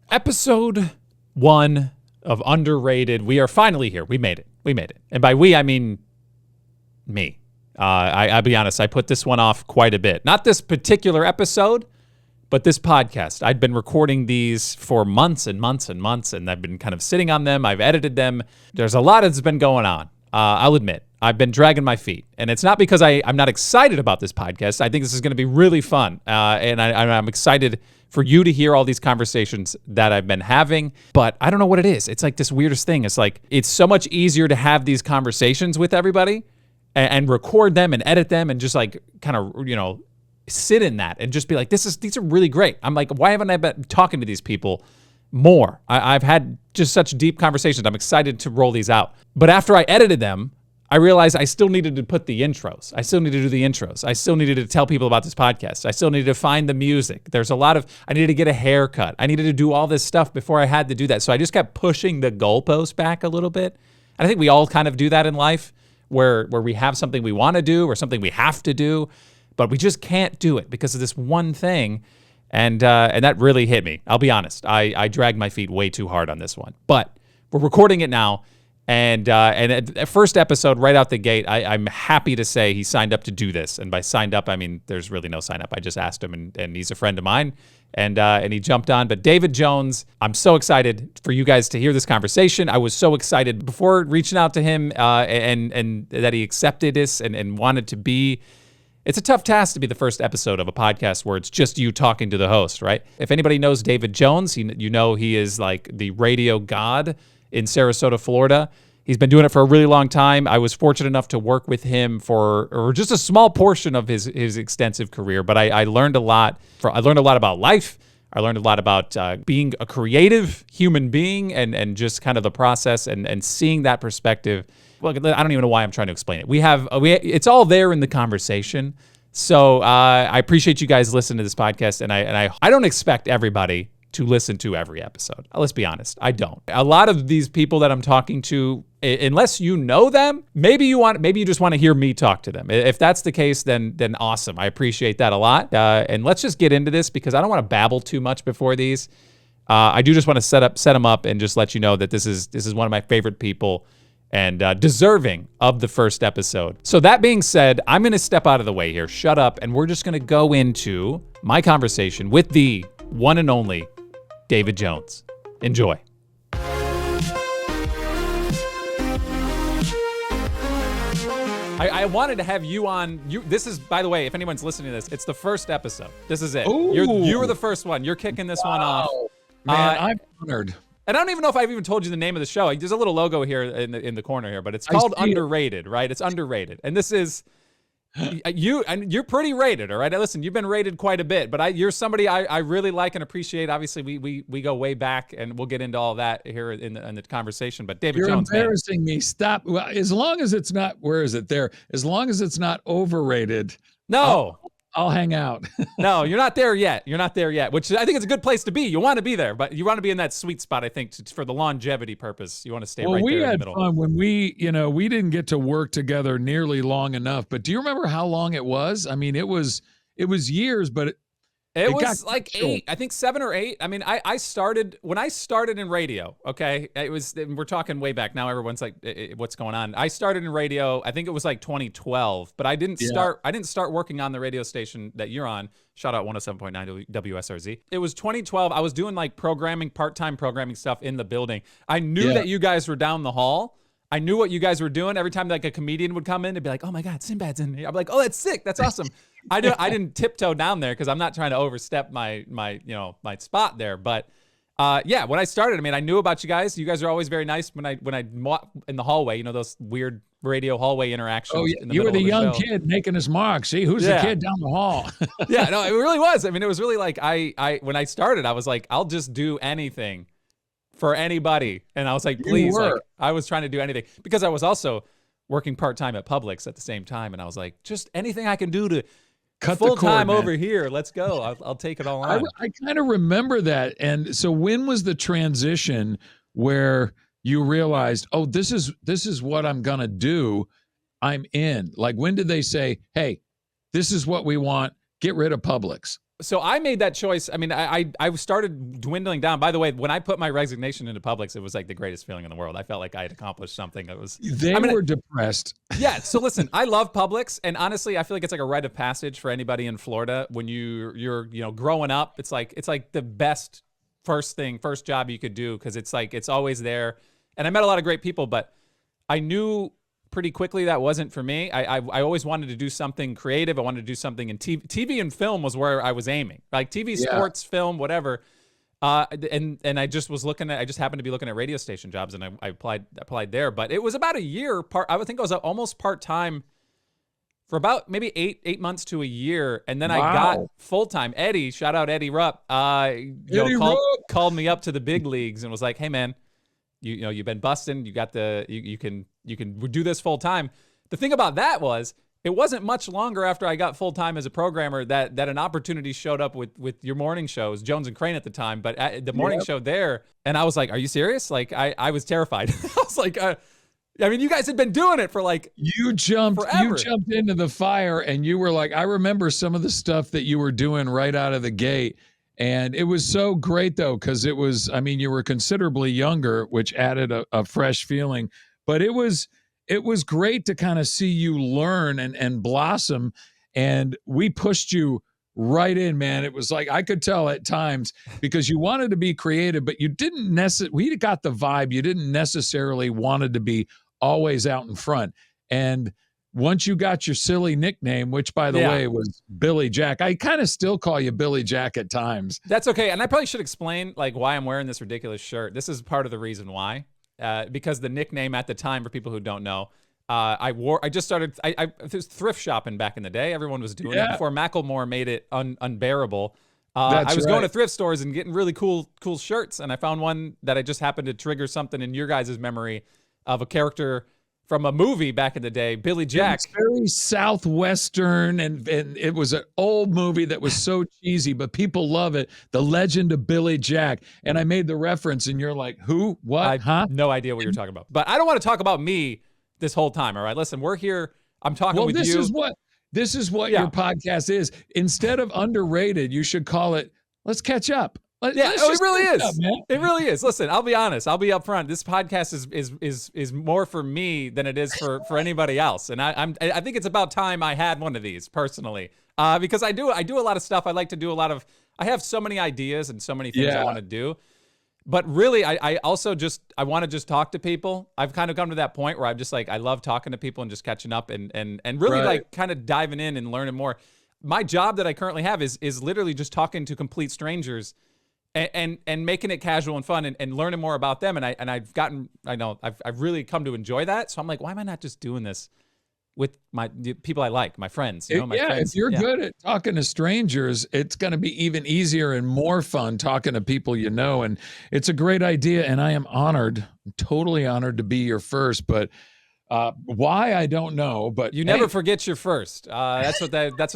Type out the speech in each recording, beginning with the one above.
Episode 1 of Underrated. We are finally here. We made it. And by we, I mean me. I'll be honest, I put this one off quite a bit. Not this particular episode, but this podcast. I'd been recording these for months and months and months, and I've been kind of sitting on them. I've edited them. There's a lot that's been going on. I'll admit, I've been dragging my feet. And it's not because I'm not excited about this podcast. I think this is going to be really fun. And I'm excited for you to hear all these conversations that I've been having. But I don't know what it is. It's like this weirdest thing. It's like, it's so much easier to have these conversations with everybody and record them and edit them and just like kind of, sit in that and just be like, these are really great. I'm like, why haven't I been talking to these people more? I've had just such deep conversations. I'm excited to roll these out. But after I edited them, I realized I still needed to put the intros. I still needed to do the intros. I still needed to tell people about this podcast. I still needed to find the music. I needed to get a haircut. I needed to do all this stuff before I had to do that. So I just kept pushing the goalpost back a little bit. And I think we all kind of do that in life where we have something we want to do or something we have to do, but we just can't do it because of this one thing. And that really hit me. I'll be honest. I dragged my feet way too hard on this one. But we're recording it now. And at first episode, right out the gate, I'm happy to say he signed up to do this. And by signed up, I mean, there's really no sign up. I just asked him, and he's a friend of mine, and he jumped on. But David Jones, I'm so excited for you guys to hear this conversation. I was so excited before reaching out to him and that he accepted this and wanted to be. It's a tough task to be the first episode of a podcast where it's just you talking to the host, right? If anybody knows David Jones, you know he is like the radio god in Sarasota, Florida. He's been doing it for a really long time. I was fortunate enough to work with him for just a small portion of his extensive career, but I learned a lot. I learned a lot about life. I learned a lot about being a creative human being and just kind of the process and seeing that perspective. Well, I don't even know why I'm trying to explain it. It's all there in the conversation. So I appreciate you guys listening to this podcast, and I don't expect everybody to listen to every episode. Let's be honest, I don't. A lot of these people that I'm talking to, unless you know them, maybe you just want to hear me talk to them. If that's the case, then awesome. I appreciate that a lot. And let's just get into this because I don't want to babble too much before these. I do just want to set them up and just let you know that this is one of my favorite people and deserving of the first episode. So that being said, I'm going to step out of the way here, shut up, and we're just going to go into my conversation with the one and only David Jones. Enjoy. I wanted to have you on. This is, by the way, if anyone's listening to this, it's the first episode. This is it. You were the first one. You're kicking this one off. Man, I'm honored. And I don't even know if I've even told you the name of the show. There's a little logo here in the corner here, but it's called Underrated, right? It's Underrated. And this is you're pretty rated, all right? Listen, you've been rated quite a bit, but you're somebody I really like and appreciate. Obviously, we go way back, and we'll get into all that here in the conversation. But David Jones, you're embarrassing me. Stop. Well, as long as it's not, where is it there? As long as it's not overrated. No. I'll hang out. No, you're not there yet. Which I think is a good place to be. You want to be there, but you want to be in that sweet spot, I think, for the longevity purpose. You want to stay right there in the middle. We had fun when we didn't get to work together nearly long enough. But do you remember how long it was? I mean, it was years, but it was like 8, I think 7 or 8. I mean, when I started in radio, okay, we're talking way back now. Everyone's like, what's going on? I started in radio, I think it was like 2012, but I didn't start working on the radio station that you're on. Shout out 107.9 WSRZ. It was 2012. I was doing like part-time programming stuff in the building. I knew that you guys were down the hall. I knew what you guys were doing. Every time like a comedian would come in, it'd be like, "Oh my God, Sinbad's in here." I'm like, "Oh, that's sick. That's awesome." I didn't tiptoe down there because I'm not trying to overstep my spot there. But when I started, I mean, I knew about you guys. You guys are always very nice when I in the hallway. Those weird radio hallway interactions. Oh, yeah. In the You were the young show. kid making his mark. See, who's the kid down the hall? Yeah, no, it really was. I mean, it was really like I when I started, I was like, I'll just do anything for anybody. And I was like, please, I was trying to do anything because I was also working part-time at Publix at the same time. And I was like, just anything I can do to cut full-time over here. Let's go. I'll take it all on. I kind of remember that. And so when was the transition where you realized, oh, this is what I'm going to do. I'm in. Like, when did they say, hey, this is what we want. Get rid of Publix? So I made that choice. I mean, I started dwindling down. By the way, when I put my resignation into Publix, it was like the greatest feeling in the world. I felt like I had accomplished something. It was. They were depressed. Yeah. So listen, I love Publix, and honestly, I feel like it's like a rite of passage for anybody in Florida when you're growing up. It's like the best first job you could do because it's like it's always there. And I met a lot of great people, but I knew pretty quickly that wasn't for me. I always wanted to do something creative. I wanted to do something in TV and film was where I was aiming. Like TV, sports, film, whatever. And I just was I just happened to be looking at radio station jobs, and I applied there. But it was about a year. I would think I was almost part-time for about maybe eight months to a year, and then I got full-time. Eddie, shout out Eddie Rupp, called me up to the big leagues and was like, "Hey man, you've been busting. You got you can do this full time." The thing about that was it wasn't much longer after I got full time as a programmer that an opportunity showed up with your morning shows, Jones and Crane at the time, but at the morning show there, and I was like, "Are you serious?" Like I was terrified. I was like, I mean, you guys had been doing it for like you jumped forever. Into the fire, and you were like, I remember some of the stuff that you were doing right out of the gate. And it was so great, though, because it was, I mean, you were considerably younger, which added a fresh feeling. But it was great to kind of see you learn and blossom. And we pushed you right in, man. It was like I could tell at times because you wanted to be creative, but you didn't we got the vibe. You didn't necessarily wanted to be always out in front. And once you got your silly nickname, which by the way was Billy Jack, I kind of still call you Billy Jack at times. That's okay. And I probably should explain like why I'm wearing this ridiculous shirt. This is part of the reason why, because the nickname at the time, for people who don't know, I was thrift shopping back in the day. Everyone was doing it before Macklemore made it unbearable. I was going to thrift stores and getting really cool shirts. And I found one that I just happened to trigger something in your guys' memory of a character from a movie back in the day, Billy Jack. It's very Southwestern, and it was an old movie that was so cheesy, but people love it. The Legend of Billy Jack. And I made the reference, and you're like, who? What? I have no idea what you're talking about. But I don't want to talk about me this whole time, all right? Listen, we're here. I'm talking with you. This is what your podcast is. Instead of underrated, you should call it, let's catch up. It really is. It really is. Listen, I'll be honest. I'll be upfront. This podcast is more for me than it is for anybody else. And I think it's about time I had one of these personally, because I do a lot of stuff. I like to do I have so many ideas and so many things I want to do. But really, I also I want to just talk to people. I've kind of come to that point where I'm just like, I love talking to people and just catching up and really like kind of diving in and learning more. My job that I currently have is literally just talking to complete strangers and making it casual and fun and learning more about them. And I've really come to enjoy that. So I'm like, why am I not just doing this with the people I like, my friends? My friends. If you're good at talking to strangers, it's going to be even easier and more fun talking to people you know. And it's a great idea. And I am totally honored to be your first. But why, I don't know. But you never forget your first. That's what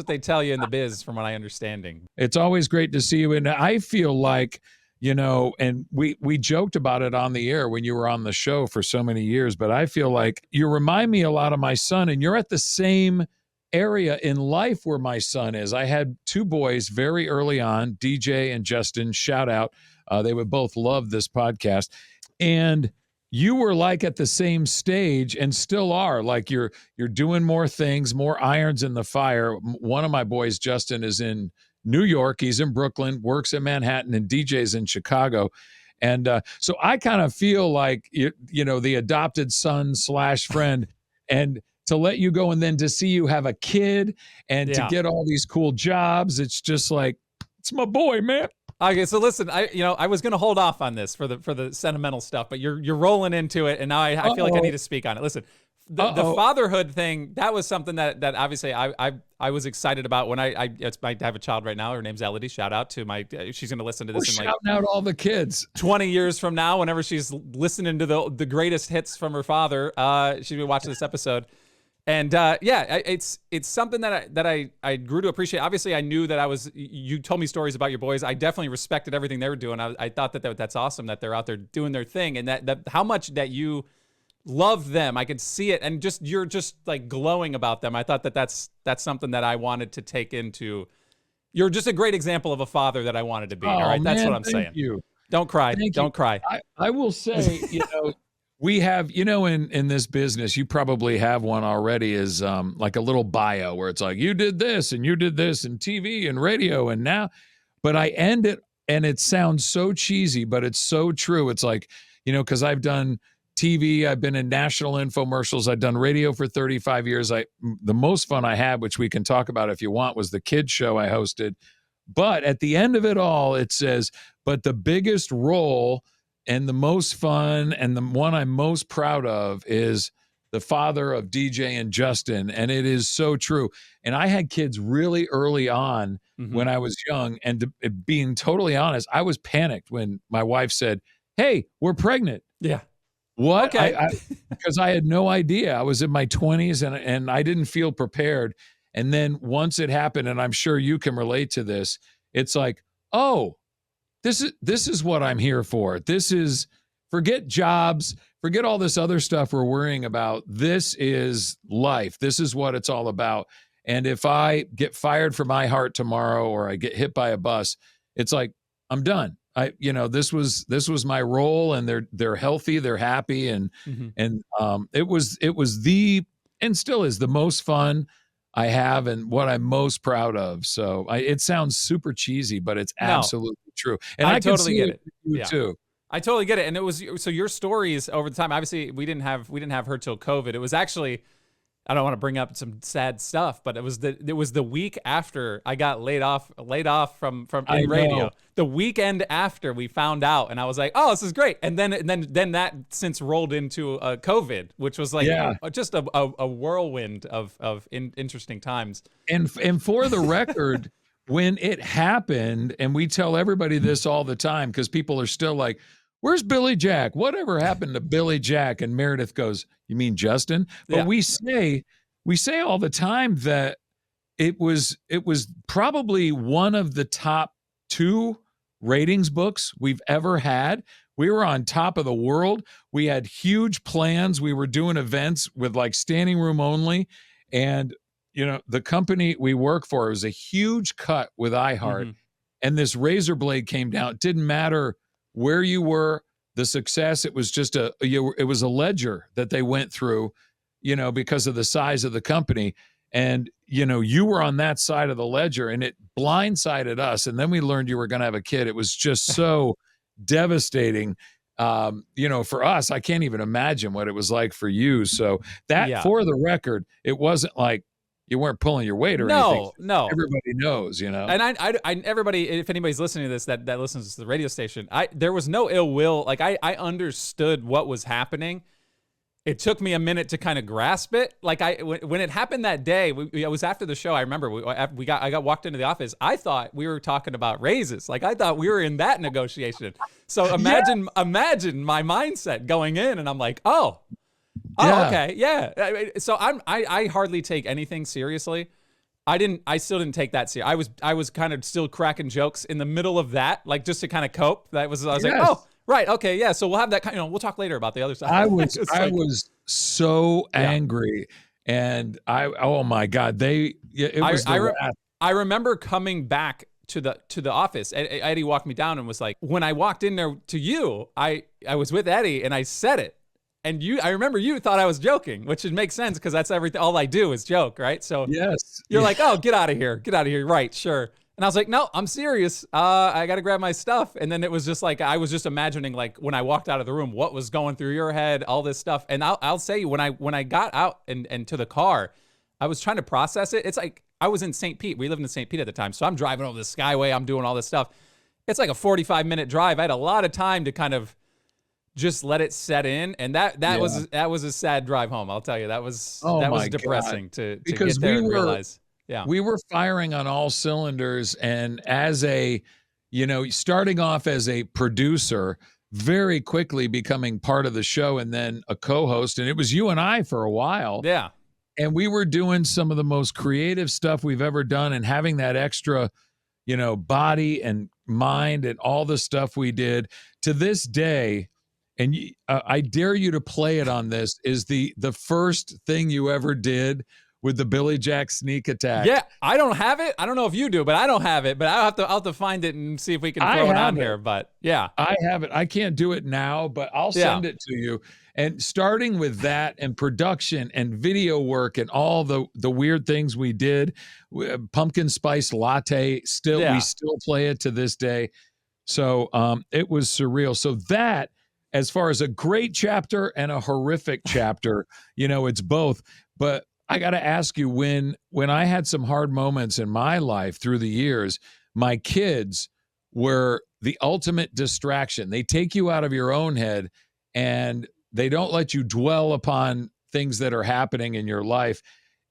they tell you in the biz, from what I understanding. It's always great to see you. And I feel like, and we joked about it on the air when you were on the show for so many years, but I feel like you remind me a lot of my son, and you're at the same area in life where my son is. I had two boys very early on, DJ and Justin, shout out. They would both love this podcast. And you were like at the same stage and still are, like you're doing more things, more irons in the fire. One of my boys, Justin, is in New York. He's in Brooklyn, works in Manhattan, and DJ's in Chicago. And so I kind of feel like, the adopted son / friend, and to let you go and then to see you have a kid and to get all these cool jobs. It's just like, it's my boy, man. Okay, so listen, I was going to hold off on this for the sentimental stuff, but you're rolling into it, and now I feel like I need to speak on it. Listen, the fatherhood thing, that was something that obviously I was excited about when I have a child right now. Her name's Elodie. Shout out to she's going to listen to this. We're shouting out all the kids. 20 years from now, whenever she's listening to the greatest hits from her father, she'll be watching this episode. And it's something that I grew to appreciate. Obviously, I knew that you told me stories about your boys. I definitely respected everything they were doing. I thought that's awesome that they're out there doing their thing, and that how much that you love them. I could see it, and you're just like glowing about them. I thought that's something that I wanted to take into You're just a great example of a father that I wanted to be. All Oh right, that's what man, I'm thank saying. you. Don't cry. Thank you. Don't cry. I will say, we have, in this business, you probably have one already, is like a little bio where it's like, you did this and you did this and TV and radio and now, but I end it, and it sounds so cheesy, but it's so true. It's like, because I've done TV, I've been in national infomercials, I've done radio for 35 years. The most fun I had, which we can talk about if you want, was the kids show I hosted. But at the end of it all, it says, but the biggest role and the most fun and the one I'm most proud of is the father of DJ and Justin. And it is so true. And I had kids really early on when I was young. And being totally honest, I was panicked when my wife said, "Hey, we're pregnant." Yeah. What? Okay. Because I had no idea. I was in my 20s and I didn't feel prepared. And then once it happened, and I'm sure you can relate to this, it's like, oh, this is what I'm here for. This is, forget jobs, forget all this other stuff we're worrying about. This is life. This is what it's all about. And if I get fired from iHeart tomorrow or I get hit by a bus, it's like, I'm done. This was my role, and they're healthy, they're happy, and it was and still is the most fun I have and what I'm most proud of. So it sounds super cheesy, but it's absolutely true. And I can totally see get it it. with you too. I totally get it. And it was, so your stories over the time, obviously we didn't have her till COVID. It was actually, I don't want to bring up some sad stuff, but it was the week after I got laid off from in radio. The weekend after we found out, and I was like, "Oh, this is great." And then that since rolled into COVID, which was like just a whirlwind of interesting times. And for the record, when it happened, and we tell everybody this all the time because people are still like, "Where's Billy Jack? Whatever happened to Billy Jack?" And Meredith goes, "You mean Justin?" But we say all the time that it was probably one of the top 2 ratings books we've ever had. We were on top of the world. We had huge plans. We were doing events with like standing room only. And, the company we work for was a huge cut with iHeart. And this razor blade came down. It didn't matter where you were, the success. It was just it was a ledger that they went through, because of the size of the company. And, you were on that side of the ledger, and it blindsided us. And then we learned you were going to have a kid. It was just so devastating. For us, I can't even imagine what it was like for you. So for the record, it wasn't like you weren't pulling your weight or anything. No. Everybody knows, And I everybody, if anybody's listening to this that listens to the radio station, there was no ill will. Like I understood what was happening. It took me a minute to kind of grasp it. Like when it happened that day, it was after the show. I remember I got walked into the office. I thought we were talking about raises. Like I thought we were in that negotiation. So imagine my mindset going in, and I'm like, okay, yeah. So I hardly take anything seriously. I still didn't take that serious. I was kind of still cracking jokes in the middle of that, like just to kind of cope. I was like, oh. Right. Okay. Yeah. So we'll have that. We'll talk later about the other side. I was so angry, and oh my God, it was. I remember coming back to the office. Eddie walked me down and was like, when I walked in there to you, I was with Eddie and I said it, and I remember you thought I was joking, which would make sense because that's everything. All I do is joke, right? So you're like, oh, get out of here, right? Sure. And I was like, no, I'm serious. I got to grab my stuff. And then it was just like, I was just imagining like when I walked out of the room, what was going through your head, all this stuff. And I'll say when I got out and to the car, I was trying to process it. It's like, I was in St. Pete. We lived in St. Pete at the time. So I'm driving over the Skyway. I'm doing all this stuff. It's like a 45-minute drive. I had a lot of time to kind of just let it set in. And that was a sad drive home. I'll tell you, that was depressing to get there and realize. Yeah. We were firing on all cylinders, and as starting off as a producer, very quickly becoming part of the show and then a co-host, and it was you and I for a while. Yeah. And we were doing some of the most creative stuff we've ever done, and having that extra, body and mind and all the stuff we did to this day. And I dare you to play it on this, is the first thing you ever did with the Billy Jack sneak attack. Yeah, I don't have it. I don't know if you do, but I don't have it. But I'll have to find it and see if we can throw it on here. But yeah, I have it. I can't do it now, but I'll send it to you. And starting with that and production and video work and all the weird things we did, pumpkin spice latte, we still play it to this day. So it was surreal. So that, as far as a great chapter and a horrific chapter, it's both. But I got to ask you, when I had some hard moments in my life through the years, my kids were the ultimate distraction. They take you out of your own head and they don't let you dwell upon things that are happening in your life.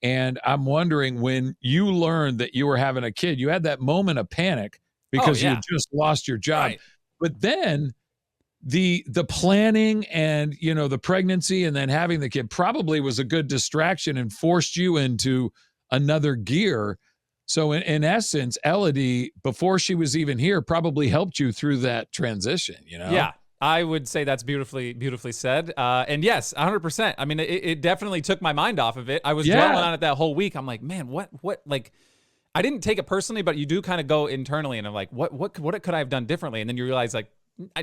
And I'm wondering, when you learned that you were having a kid, you had that moment of panic because you just lost your job. Right. But then the planning and the pregnancy and then having the kid probably was a good distraction and forced you into another gear. So in essence, Elodie, before she was even here, probably helped you through that transition. Yeah, I would say that's beautifully said. And yes, 100%. I mean, it definitely took my mind off of it. I was dwelling on it that whole week. I'm like, man, what like. I didn't take it personally, but you do kind of go internally and I'm like, what could I have done differently? And then you realize like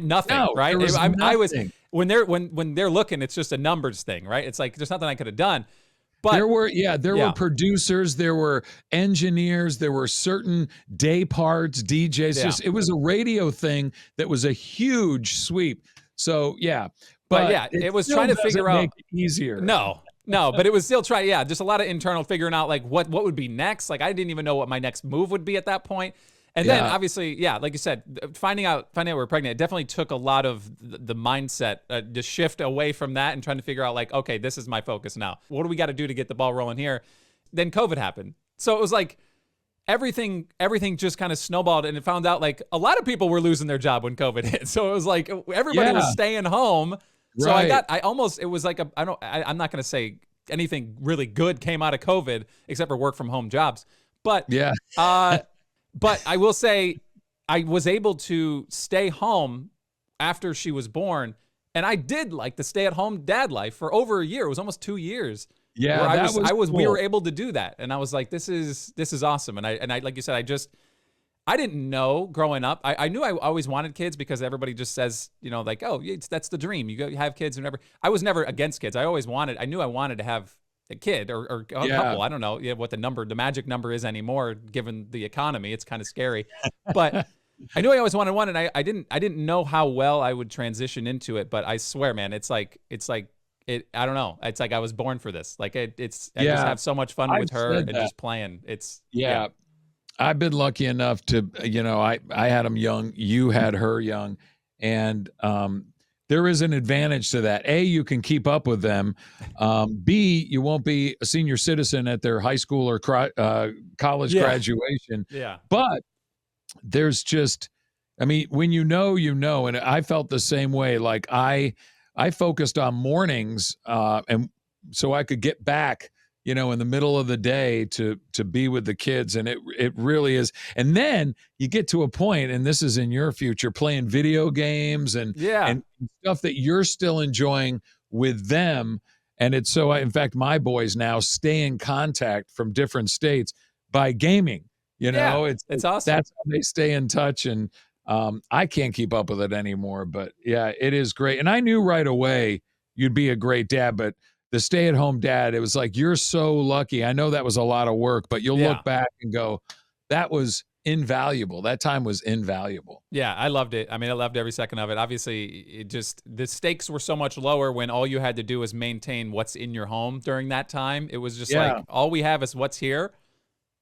nothing, right? I was when they're looking, it's just a numbers thing, right? It's like there's nothing I could have done. But there were producers, there were engineers, there were certain day parts, DJs. It was a radio thing that was a huge sweep. So but it was trying to figure out make it easier. No, but it was still just a lot of internal figuring out like what would be next. Like I didn't even know what my next move would be at that point. And then obviously, like you said, finding out we were pregnant, it definitely took a lot of the mindset to shift away from that and trying to figure out like, okay, this is my focus now. What do we got to do to get the ball rolling here? Then COVID happened. So it was like everything just kind of snowballed, and it found out like a lot of people were losing their job when COVID hit. So it was like everybody was staying home. So I'm not going to say anything really good came out of COVID except for work from home jobs. But but I will say I was able to stay home after she was born, and I did like the stay-at-home dad life for over a year. It was almost 2 years. Yeah, cool. We were able to do that, and I was like, this is awesome. And I like you said, I didn't know growing up. I knew I always wanted kids because everybody just says, like, oh, that's the dream. You have kids whenever. I was never against kids. I knew I wanted to have a kid or a couple. I don't know what the magic number is anymore, given the economy. It's kind of scary. But I knew I always wanted one, and I didn't know how well I would transition into it. But I swear, man, I don't know. It's like I was born for this. Like I just have so much fun with her and just playing. I've been lucky enough to, I had them young, you had her young, and there is an advantage to that. A, you can keep up with them. B, you won't be a senior citizen at their high school or college graduation. Yeah. But there's just, when and I felt the same way. Like I focused on mornings, and so I could get back in the middle of the day to be with the kids. And it really is. And then you get to a point, and this is in your future, playing video games and stuff that you're still enjoying with them. And it's so, in fact, my boys now stay in contact from different states by gaming. It's awesome. That's how they stay in touch. And I can't keep up with it anymore, but it is great. And I knew right away you'd be a great dad, but the stay-at-home dad, it was like, you're so lucky. I know that was a lot of work, but you'll look back and go, that was invaluable. That time was invaluable. Yeah, I loved it. I loved every second of it. Obviously, the stakes were so much lower when all you had to do was maintain what's in your home during that time. It was just like, all we have is what's here.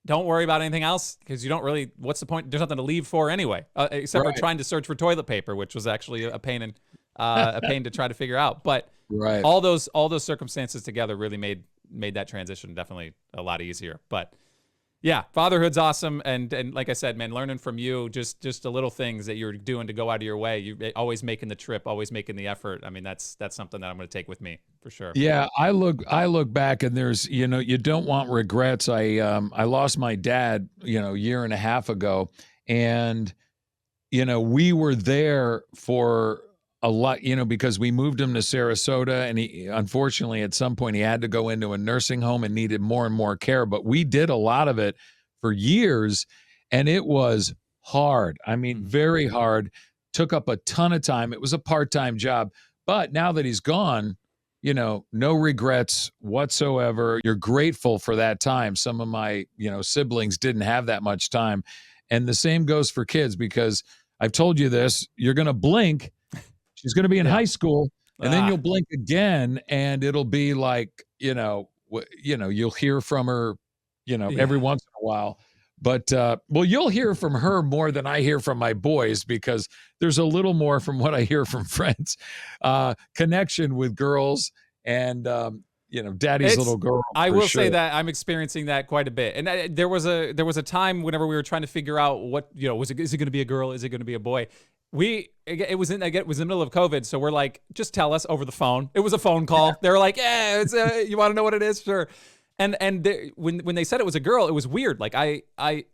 Don't worry about anything else because you don't really, what's the point? There's nothing to leave for anyway, except for trying to search for toilet paper, which was actually a pain to try to figure out. But all those circumstances together really made that transition definitely a lot easier. But yeah, fatherhood's awesome, and like I said, man, learning from you, just the little things that you're doing to go out of your way. You always making the trip, always making the effort. That's something that I'm going to take with me for sure. Yeah, I look back, and there's you don't want regrets. I lost my dad a year and a half ago, and we were there for a lot, because we moved him to Sarasota, and he, unfortunately, at some point he had to go into a nursing home and needed more and more care. But we did a lot of it for years, and it was hard. I mean, very hard. Took up a ton of time. It was a part-time job. But now that he's gone, no regrets whatsoever. You're grateful for that time. Some of my, siblings didn't have that much time. And the same goes for kids, because I've told you this, you're going to blink. She's going to be in high school, and then you'll blink again, and it'll be like, you'll hear from her, every once in a while. But, you'll hear from her more than I hear from my boys, because there's a little more from what I hear from friends, connection with girls and, daddy's little girl. I will say that I'm experiencing that quite a bit. And there was a time whenever we were trying to figure out what, is it going to be a girl? Is it going to be a boy? It was in the middle of COVID. So we're like, just tell us over the phone. It was a phone call. They were like, yeah, you want to know what it is? Sure. And when they said it was a girl, it was weird. Like I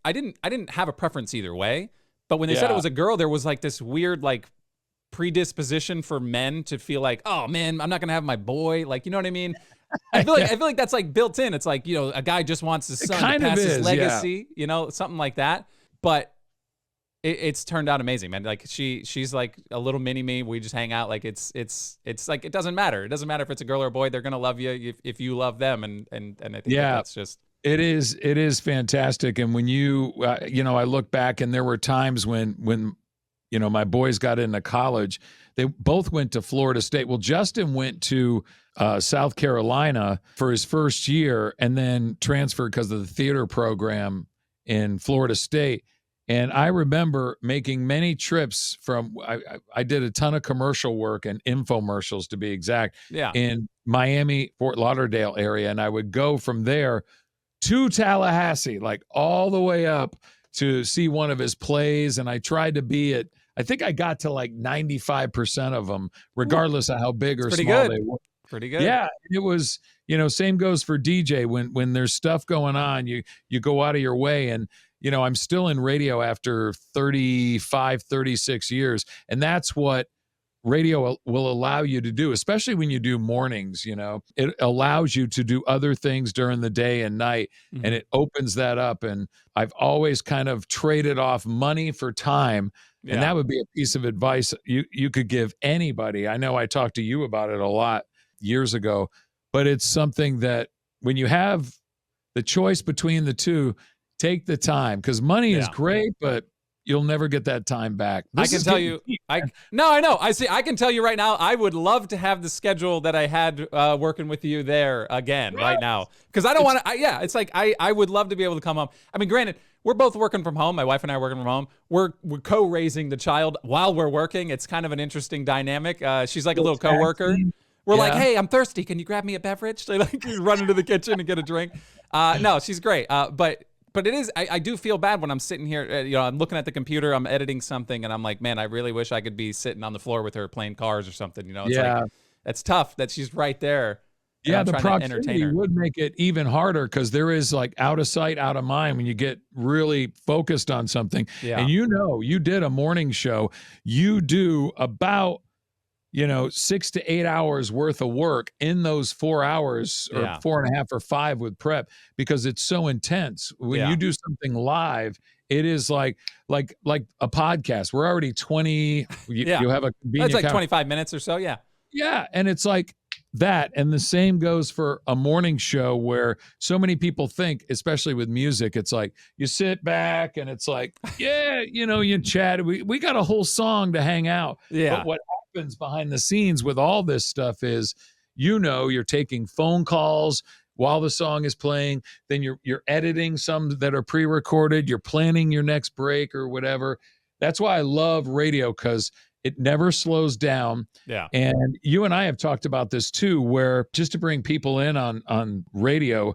didn't have a preference either way, but when they said it was a girl, there was like this weird like predisposition for men to feel like, oh man, I'm not gonna have my boy. Like, you know what I mean? I feel like that's like built in. It's like, a guy just wants his son to pass his legacy, something like that. But it's turned out amazing, man. Like she's like a little mini me. We just hang out. Like it's like, it doesn't matter. It doesn't matter if it's a girl or a boy. They're gonna love you if you love them. And I think that's just. It is fantastic. And when I look back, and there were times when my boys got into college, they both went to Florida State. Well, Justin went to South Carolina for his first year, and then transferred because of the theater program in Florida State. And I remember making many trips I did a ton of commercial work and infomercials, to be exact, in Miami, Fort Lauderdale area. And I would go from there to Tallahassee, like all the way up to see one of his plays. And I tried to be I think I got to like 95% of them, regardless of how big or small they were. Pretty good. Yeah. It was, same goes for DJ. When there's stuff going on, you go out of your way. And, I'm still in radio after 35, 36 years. And that's what radio will allow you to do, especially when you do mornings. It allows you to do other things during the day and night, and it opens that up. And I've always kind of traded off money for time. And that would be a piece of advice you could give anybody. I know I talked to you about it a lot years ago, but it's something that when you have the choice between the two, take the time, because money is great, but you'll never get that time back. I can tell you. I know. I can tell you right now, I would love to have the schedule that I had working with you there again right now. Because I don't want to. It's like I would love to be able to come home. I mean, granted, we're both working from home. My wife and I are working from home. We're co-raising the child while we're working. It's kind of an interesting dynamic. She's like a little coworker. We're like, hey, I'm thirsty. Can you grab me a beverage? So like, you run into the kitchen and get a drink. No, she's great. But it is, I do feel bad when I'm sitting here, I'm looking at the computer, I'm editing something, and I'm like, man, I really wish I could be sitting on the floor with her playing cars or something. It's like, it's tough that she's right there. Yeah, the proximity would make it even harder, because there is like out of sight, out of mind when you get really focused on something. Yeah. And you did a morning show. You do about 6 to 8 hours worth of work in those 4 hours, or 4.5 or 5 with prep, because it's so intense. When you do something live, it is like a podcast. We're already 20. You have a convenient. It's like 25 minutes or so. Yeah. Yeah. And it's like that. And the same goes for a morning show, where so many people think, especially with music, it's like you sit back and it's like, you chat. We got a whole song to hang out. Yeah. But what happens behind the scenes with all this stuff is, you're taking phone calls while the song is playing, then you're editing some that are pre-recorded, you're planning your next break or whatever. That's why I love radio, because it never slows down. Yeah. And you and I have talked about this too, where just to bring people in on radio,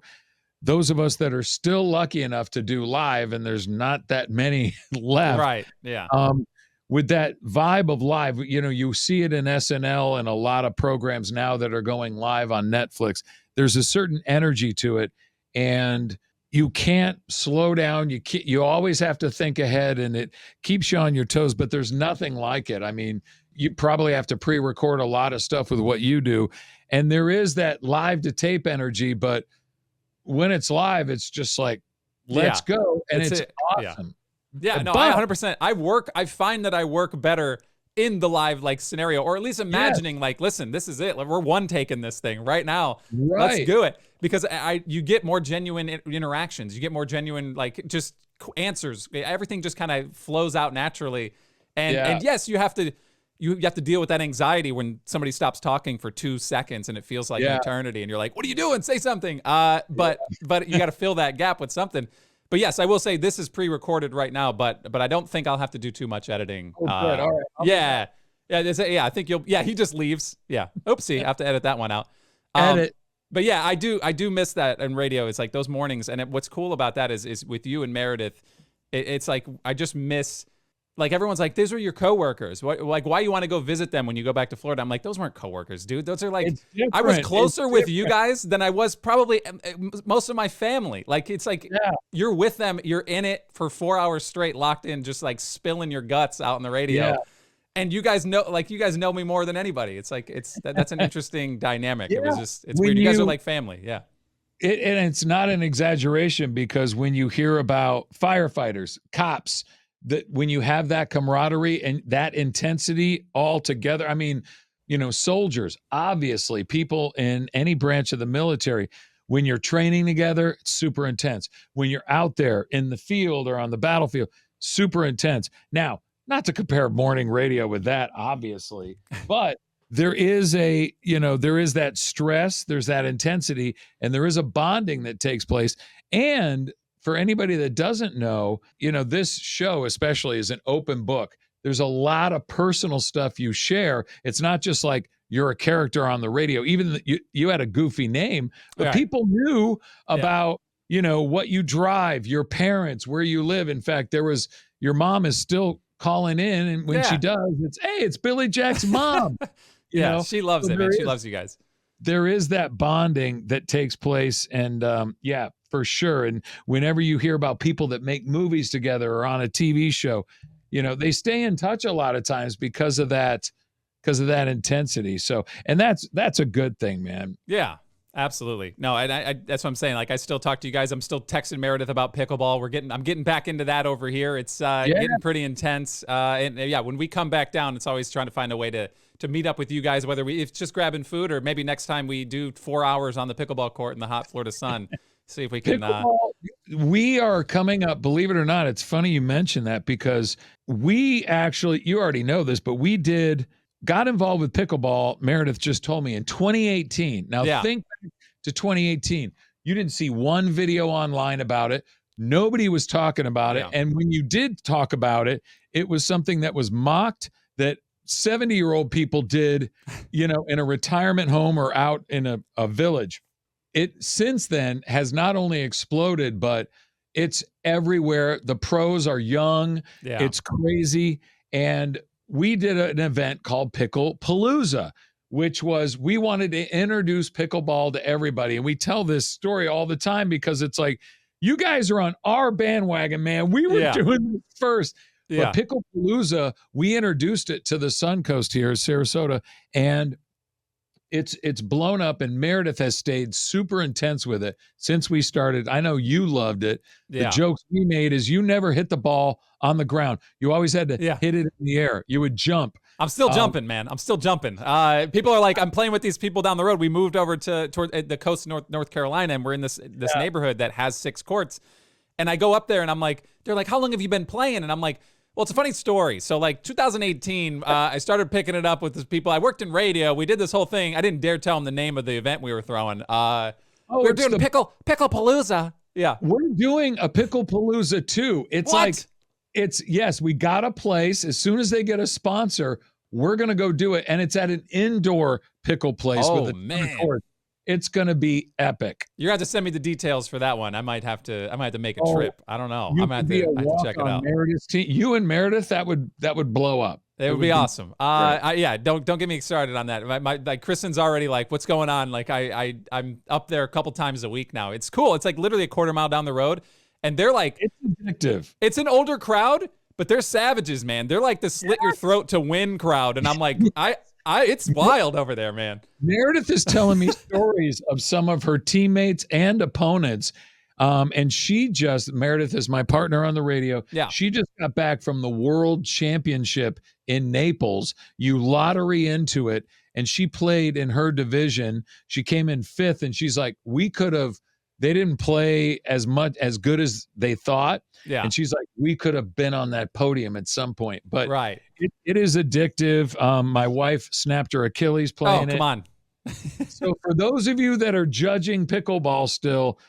those of us that are still lucky enough to do live, and there's not that many left. Right. Yeah. With that vibe of live, you see it in SNL and a lot of programs now that are going live on Netflix. There's a certain energy to it, and you can't slow down. You always have to think ahead, and it keeps you on your toes, but there's nothing like it. I mean, you probably have to pre-record a lot of stuff with what you do. And there is that live to tape energy, but when it's live, it's just like, let's go. And it's awesome. Yeah, no, I 100%. I find that I work better in the live like scenario, or at least imagining like, listen, this is it. Like, we're one taking this thing right now. Let's do it. Because you get more genuine interactions. You get more genuine, like, just answers. Everything just kind of flows out naturally. And yes, you have to deal with that anxiety when somebody stops talking for 2 seconds and it feels like an eternity, and you're like, what are you doing? Say something. But you got to fill that gap with something. But yes, I will say this is pre-recorded right now, but I don't think I'll have to do too much editing. Oh, good. All right. I think you'll. Yeah, he just leaves. Yeah. Oopsie, I have to edit that one out. Edit. But yeah, I do miss that in radio. It's like those mornings, and what's cool about that is with you and Meredith, it's like I just miss. Like, everyone's like, these are your coworkers. Why you want to go visit them when you go back to Florida? I'm like, those weren't coworkers, dude. Those are like, I was closer with you guys than I was probably most of my family. Like, it's like you're with them, you're in it for 4 hours straight, locked in, just like spilling your guts out on the radio. Yeah. And you guys know me more than anybody. It's like, that's an interesting dynamic. Yeah. It's weird. You guys are like family. Yeah. And it's not an exaggeration, because when you hear about firefighters, cops, that when you have that camaraderie and that intensity all together, I mean, soldiers, obviously, people in any branch of the military, when you're training together, it's super intense. When you're out there in the field or on the battlefield, super intense. Now, not to compare morning radio with that, obviously, but there is that stress, there's that intensity, and there is a bonding that takes place. And for anybody that doesn't know, this show especially is an open book. There's a lot of personal stuff you share. It's not just like you're a character on the radio. Even you had a goofy name, but people knew about, what you drive, your parents, where you live. In fact, your mom is still calling in, and when she does, it's Billy Jack's mom. She loves it, man. She loves you guys. There is that bonding that takes place, and for sure. And whenever you hear about people that make movies together or on a TV show, they stay in touch a lot of times because of that intensity. So, and that's a good thing, man. Yeah, absolutely. No, I that's what I'm saying. Like, I still talk to you guys. I'm still texting Meredith about pickleball. I'm getting back into that over here. It's getting pretty intense. When we come back down, it's always trying to find a way to meet up with you guys, whether it's just grabbing food, or maybe next time we do 4 hours on the pickleball court in the hot Florida sun. See if we can. We are coming up, believe it or not. It's funny you mentioned that, because we actually, you already know this, but we got involved with pickleball. Meredith just told me in 2018. Now think back to 2018. You didn't see one video online about it. Nobody was talking about it. And when you did talk about it, it was something that was mocked, that 70-year-old people did, in a retirement home or out in a village. It since then has not only exploded, but it's everywhere. The pros are young. Yeah. It's crazy. And we did an event called Picklepalooza, which was, we wanted to introduce pickleball to everybody. And we tell this story all the time, because it's like, you guys are on our bandwagon, man. We were doing this first. Yeah. But Picklepalooza, we introduced it to the Suncoast here, Sarasota, and it's blown up, and Meredith has stayed super intense with it since we started. I know you loved it. Yeah. The jokes we made is you never hit the ball on the ground. You always had to hit it in the air. You would jump. I'm still jumping, man. I'm still jumping. People are like, I'm playing with these people down the road. We moved over toward the coast of North Carolina, and we're in this neighborhood that has 6 courts. And I go up there, and I'm like, they're like, how long have you been playing? And I'm like, well, it's a funny story. So, like, 2018, I started picking it up with these people. I worked in radio. We did this whole thing. I didn't dare tell them the name of the event we were throwing. We were doing Picklepalooza. Yeah. We're doing a Picklepalooza too. It's what? Yes, we got a place. As soon as they get a sponsor, we're going to go do it. And it's at an indoor pickle place with a court. It's going to be epic. You're going to have to send me the details for that one. I might have to make a trip. I don't know. I might have to check it out. Meredith's team. You and Meredith, that would blow up. It would be awesome. Don't get me started on that. My Kristen's already like, what's going on? Like, I'm up there a couple times a week now. It's cool. It's like literally a quarter mile down the road. And they're like, it's addictive. It's an older crowd, but they're savages, man. They're like the slit your throat to win crowd. And I'm like, it's wild over there, man. Meredith is telling me stories of some of her teammates and opponents. And Meredith is my partner on the radio. Yeah. She just got back from the World Championship in Naples. You lottery into it. And she played in her division. She came in 5th, and she's like, they didn't play as good as they thought. Yeah. And she's like, we could have been on that podium at some point. But right. it is addictive. My wife snapped her Achilles playing it. Oh, come on. So for those of you that are judging pickleball still,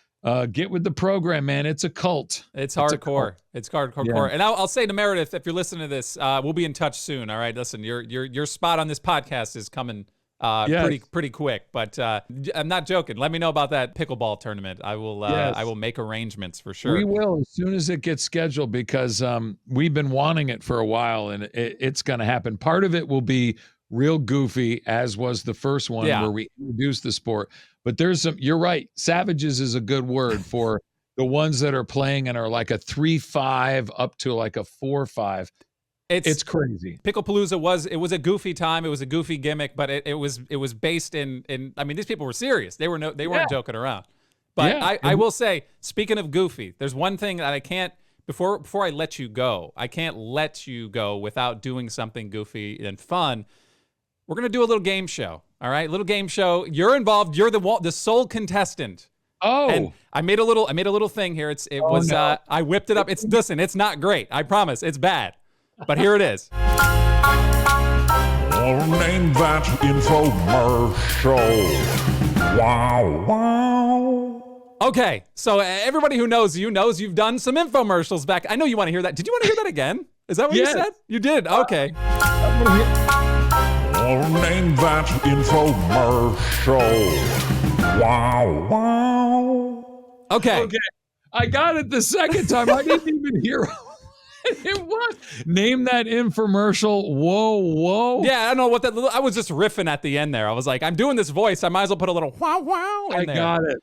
get with the program, man. It's a cult. It's hardcore. It's hardcore. Yeah. And I'll say to Meredith, if you're listening to this, we'll be in touch soon. All right, listen, your spot on this podcast is coming pretty quick. But I'm not joking. Let me know about that pickleball tournament. I will make arrangements for sure. We will as soon as it gets scheduled, because we've been wanting it for a while, and it's going to happen. Part of it will be real goofy, as was the first one where we introduced the sport. But you're right. Savages is a good word for the ones that are playing and are like a 3-5 up to like a 4-5. It's crazy. Picklepalooza was a goofy time. It was a goofy gimmick, but it was based in I mean, these people were serious. They weren't joking around. But I will say, speaking of goofy, there's one thing that I can't before I let you go. I can't let you go without doing something goofy and fun. We're gonna do a little game show. All right, little game show. You're involved. You're the sole contestant. Oh, and I made a little thing here. I whipped it up. Listen, it's not great. I promise. It's bad. But here it is. I'll name that infomercial. Wow. Okay, so everybody who knows you've done some infomercials back. I know you want to hear that. Did you want to hear that again? Is that what you said? You did. Okay. I'll name that infomercial. Wow. Okay. I got it the second time. I didn't even hear it was. Name that infomercial. Whoa. Yeah, I don't know what that. I was just riffing at the end there. I was like, I'm doing this voice. I might as well put a little wow in there. I got it.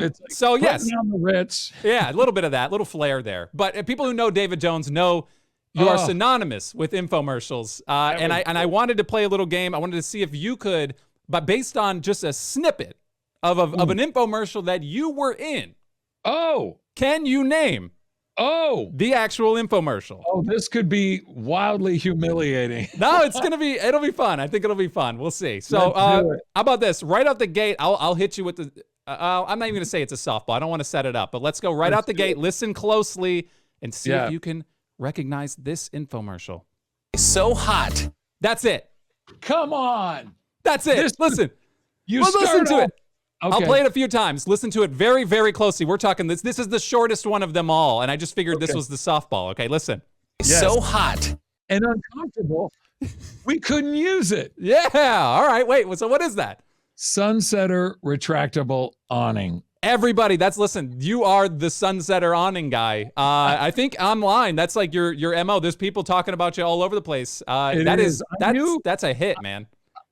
It's like so yes, on the Ritz. Yeah, a little bit of that, little flair there. But people who know David Jones know you are synonymous with infomercials. And I wanted to play a little game. I wanted to see if you could, but based on just a snippet of an infomercial that you were in. Oh, can you name? Oh, the actual infomercial. Oh, this could be wildly humiliating. No, it'll be fun. I think it'll be fun. We'll see. So how about this? Right out the gate, I'll hit you with the, I'm not even going to say it's a softball. I don't want to set it up, but let's go right out the gate. Listen closely and see if you can recognize this infomercial. So hot. That's it. Come on. That's it. Listen. Listen to it. Okay. I'll play it a few times. Listen to it very, very closely. We're talking this. This is the shortest one of them all, and I just figured this was the softball. Okay, listen. Yes. So hot and uncomfortable. We couldn't use it. Yeah. All right. Wait. So what is that? Sunsetter retractable awning. Everybody, listen. You are the Sunsetter awning guy. I think online, that's like your MO. There's people talking about you all over the place. That's a hit, man.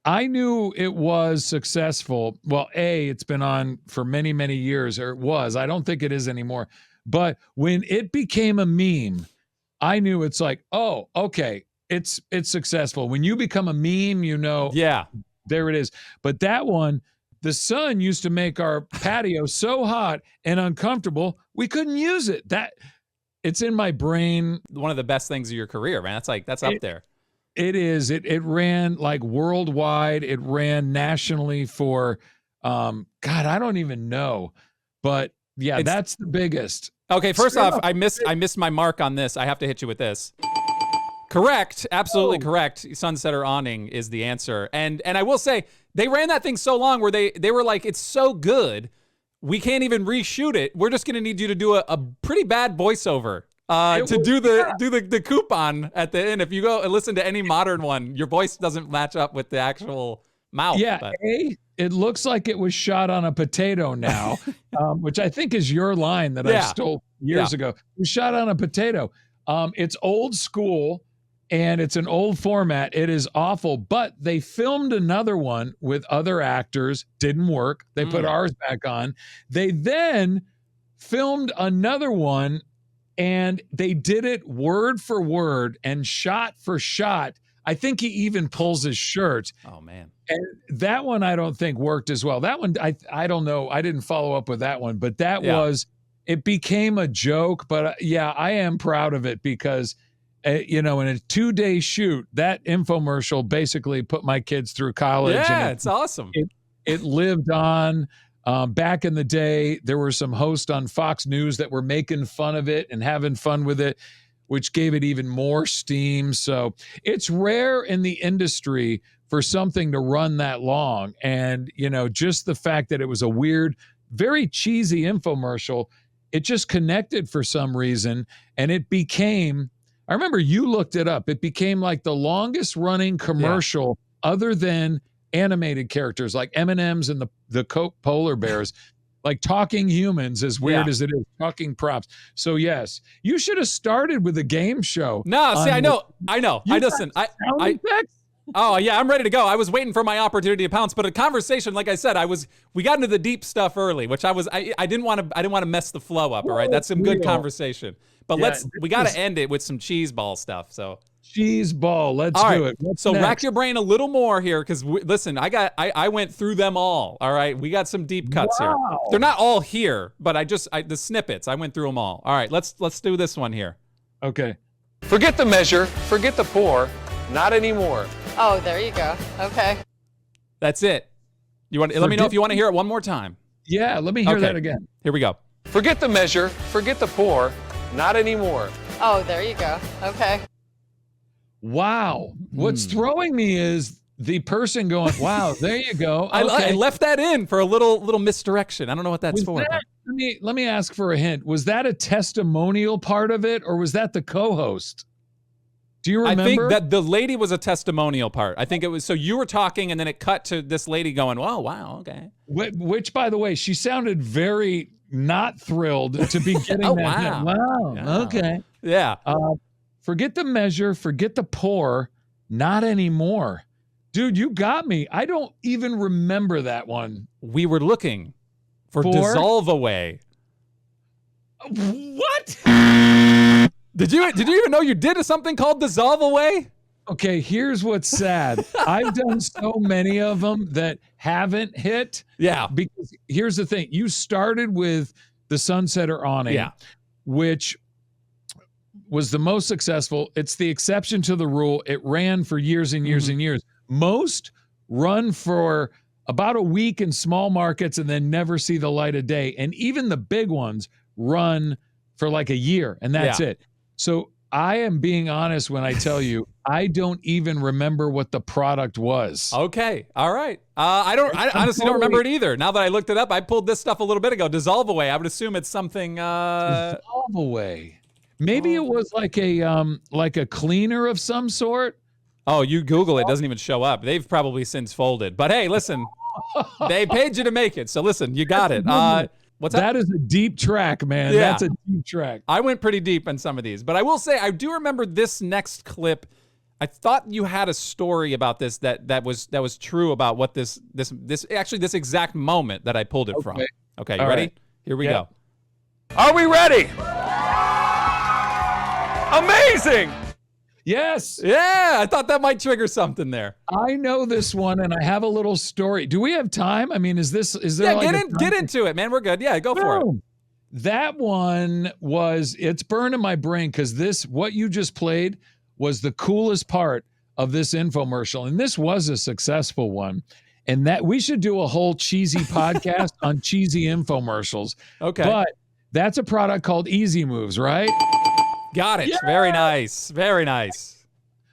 I knew it was successful. Well, it's been on for many, many years, or it was. I don't think it is anymore. But when it became a meme, I knew it's like, oh, okay, it's successful. When you become a meme, there it is. But that one, the sun used to make our patio so hot and uncomfortable, we couldn't use it. It's in my brain. One of the best things of your career, man. That's up there. It is. It ran like worldwide. It ran nationally for, God, I don't even know. But yeah, that's the biggest. Okay, first off, I missed my mark on this. I have to hit you with this. Correct. Absolutely correct. Sunsetter awning is the answer. And I will say, they ran that thing so long where they were like, it's so good, we can't even reshoot it. We're just going to need you to do a pretty bad voiceover. Do the coupon at the end. If you go and listen to any modern one, your voice doesn't match up with the actual mouth. Yeah, it looks like it was shot on a potato now, which I think is your line that I stole years ago. It was shot on a potato. It's old school and it's an old format. It is awful, but they filmed another one with other actors. Didn't work. They put ours back on. They then filmed another one And they did it word for word and shot for shot. I think he even pulls his shirt. Oh, man. And that one I don't think worked as well. That one, I don't know. I didn't follow up with that one, but it became a joke. But yeah, I am proud of it because, in a 2-day shoot, that infomercial basically put my kids through college. Yeah, and it's awesome. It lived on. Back in the day, there were some hosts on Fox News that were making fun of it and having fun with it, which gave it even more steam. So it's rare in the industry for something to run that long. And, just the fact that it was a weird, very cheesy infomercial, it just connected for some reason. And it became, I remember you looked it up, it became like the longest running commercial other than animated characters like M&Ms and the Coke polar bears, like talking humans, as weird as it is, talking props. So yes, you should have started with a game show. No, see, I know. Sound effects? Oh yeah, I'm ready to go. I was waiting for my opportunity to pounce, but a conversation, like I said, we got into the deep stuff early, which I didn't want to mess the flow up. All right, that's some good conversation. But we got to end it with some cheese ball stuff. So cheese ball, let's do it. What's next? Rack your brain a little more here, because listen, I went through them all. All right, we got some deep cuts here. They're not all here, but the snippets, I went through them all. All right, let's do this one here. Okay. Forget the measure, forget the pour, not anymore. Oh, there you go. Okay. That's it. Let me know if you want to hear it one more time. Yeah, let me hear that again. Here we go. Forget the measure, forget the pour, not anymore. Oh, there you go. Okay. Wow. What's throwing me is the person going, wow, there you go. Okay. I left that in for a little misdirection. I don't know what that's for. Let me ask for a hint. Was that a testimonial part of it, or was that the co-host? Do you remember? I think that the lady was a testimonial part. I think it was, so you were talking and then it cut to this lady going, oh, wow, okay. Which, by the way, she sounded very not thrilled to be getting that. Wow. Wow. Yeah. Okay. Yeah. Forget the measure, forget the pour, not anymore. Dude, you got me. I don't even remember that one. We were looking for Dissolve Away. What? Did you even know you did something called Dissolve Away? Okay, here's what's sad. I've done so many of them that haven't hit. Yeah. Because here's the thing. You started with the Sunsetter Awning, which was the most successful. It's the exception to the rule. It ran for years and years and years. Most run for about a week in small markets and then never see the light of day. And even the big ones run for like a year, and that's it. So I am being honest when I tell you, I don't even remember what the product was. Okay. All right. I honestly don't remember it either. Now that I looked it up, I pulled this stuff a little bit ago. Dissolve Away. I would assume it's something. Dissolve Away. Maybe it was like a cleaner of some sort. Oh, you Google it, doesn't even show up. They've probably since folded. But hey, listen, they paid you to make it. So listen, you got it. What's that? That is a deep track, man. Yeah. That's a deep track. I went pretty deep in some of these, but I will say I do remember this next clip. I thought you had a story about this that was true about what this exact moment that I pulled it from. Okay, you ready? Right. Here we go. Are we ready? Amazing! Yes. Yeah, I thought that might trigger something there. I know this one, and I have a little story. Do we have time? I mean, is there get into it, man. We're good. Yeah, go for it. That one it's burned in my brain because what you just played was the coolest part of this infomercial. And this was a successful one. And that we should do a whole cheesy podcast on cheesy infomercials. Okay. But that's a product called Easy Moves, right? Got it. Yeah! Very nice. Very nice.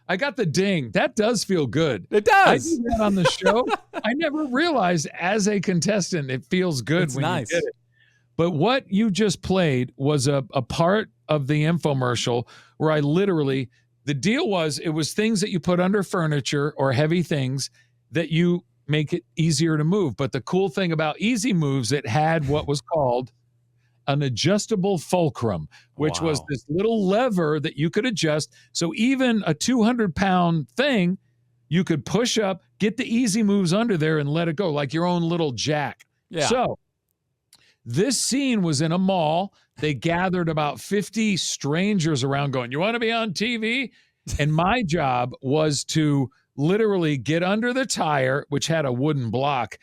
I got the ding. That does feel good. It does. I do that on the show. I never realized as a contestant it feels good it's when nice. You get it. But what you just played was a part of the infomercial where the deal was it was things that you put under furniture or heavy things that you make it easier to move. But the cool thing about Easy Moves, it had what was called an adjustable fulcrum, which was this little lever that you could adjust. So even a 200-pound thing, you could push up, get the Easy Moves under there and let it go like your own little jack. Yeah. So this scene was in a mall. they gathered about 50 strangers around going, "You want to be on TV?" And my job was to literally get under the tire, which had a wooden block,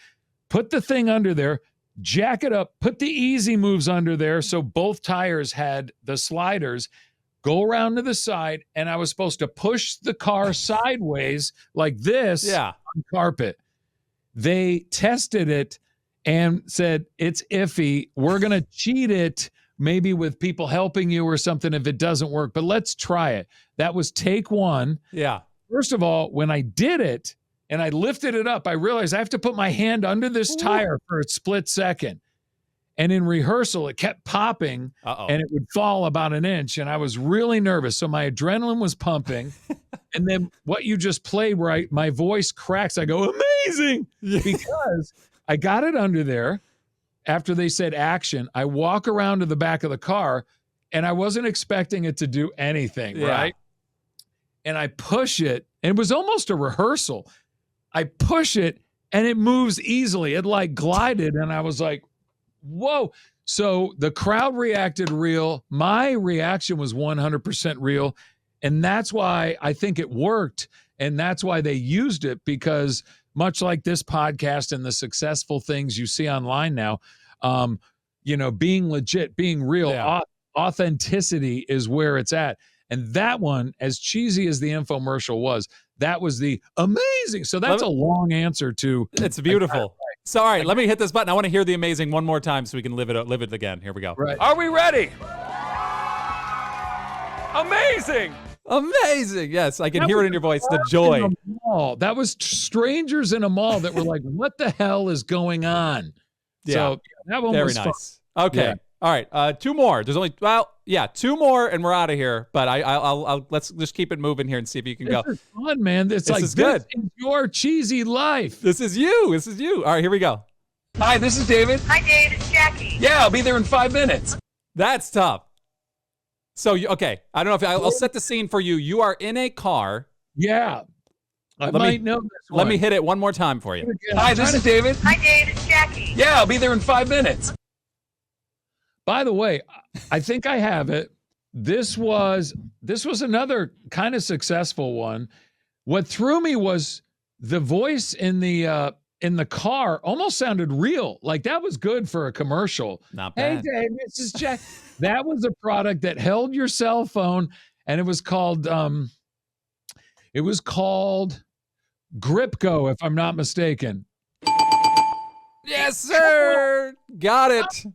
put the thing under there, jack it up, put the easy moves under there so both tires had the sliders, go around to the side, and I was supposed to push the car sideways like this on carpet. They tested it and said, it's iffy. We're going to cheat it maybe with people helping you or something if it doesn't work, but let's try it. That was take one. Yeah. First of all, when I did it and I lifted it up, I realized I have to put my hand under this tire for a split second. And in rehearsal, it kept popping and it would fall about an inch. And I was really nervous. So my adrenaline was pumping. And then what you just played, right? My voice cracks. I go, amazing. Because I got it under there. After they said action, I walk around to the back of the car and I wasn't expecting it to do anything, right? And I push it, and it was almost a rehearsal. I push it and it moves easily. It like glided, and I was like, whoa. So the crowd reacted real. My reaction was 100% real. And that's why I think it worked. And that's why they used it, because much like this podcast and the successful things you see online now, being legit, being real, authenticity is where it's at. And that one, as cheesy as the infomercial was, that was the amazing. So that's a long answer to. It's beautiful. Sorry, let me hit this button. I want to hear the amazing one more time so we can live it again. Here we go. Right. Are we ready? Amazing. Amazing. Yes, I can hear it in your voice. The joy. That was strangers in a mall that were like, what the hell is going on? Yeah. So that one was nice. fun. Okay. Yeah. All right. Two more. There's only, two more and we're out of here. But I'll let's just keep it moving here and see if you can go. This is fun, man. This is good. This is your cheesy life. This is you. All right, here we go. Hi, this is David. Hi, Dave. It's Jackie. Yeah, I'll be there in 5 minutes. That's tough. So, I don't know if I'll set the scene for you. You are in a car. Yeah. I might know this one. Let me hit it one more time for you. Hi, this is David. Hi, Dave. It's Jackie. Yeah, I'll be there in 5 minutes. By the way, I think I have it. This was another kind of successful one. What threw me was the voice in the car almost sounded real. Like that was good for a commercial. Not bad. Hey, Dave, this is Jack. That was a product that held your cell phone, and it was called Gripco, if I'm not mistaken. Yes, sir. Got it.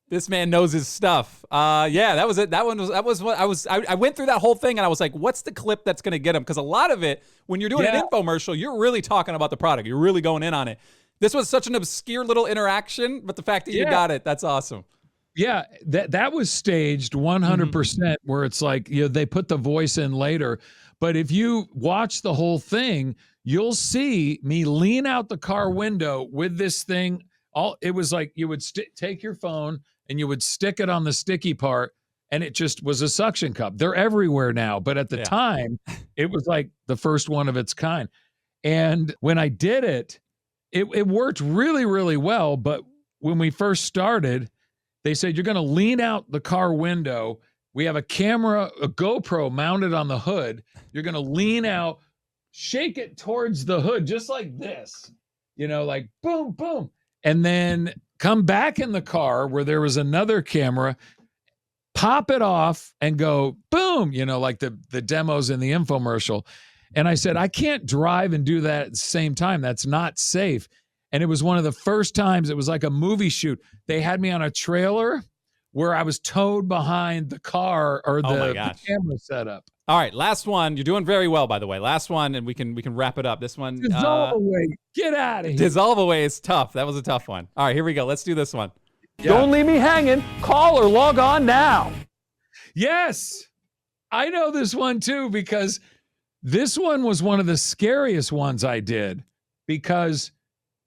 This man knows his stuff. That was it. That was what I went through that whole thing and I was like, what's the clip that's going to get him? Because a lot of it, when you're doing an infomercial, you're really talking about the product. You're really going in on it. This was such an obscure little interaction, but the fact that you got it, that's awesome. Yeah, that was staged 100%, where it's like, they put the voice in later. But if you watch the whole thing, you'll see me lean out the car window with this thing. It was like you would take your phone and you would stick it on the sticky part, and it just was a suction cup. They're everywhere now, but at the time, it was like the first one of its kind. And when I did it, it worked really, really well. But when we first started, they said, you're going to lean out the car window. We have a camera, a GoPro mounted on the hood. You're going to lean out, shake it towards the hood, just like this, like boom, boom. And then come back in the car where there was another camera, pop it off and go boom, like the demos in the infomercial. And I said, I can't drive and do that at the same time. That's not safe. And it was one of the first times, it was like a movie shoot. They had me on a trailer where I was towed behind the car or the camera setup. All right, last one. You're doing very well, by the way. Last one, and we can wrap it up. This one. Dissolve away. Get out of here. Dissolve away is tough. That was a tough one. All right, here we go. Let's do this one. Yeah. Don't leave me hanging. Call or log on now. Yes. I know this one too, because this one was one of the scariest ones I did, because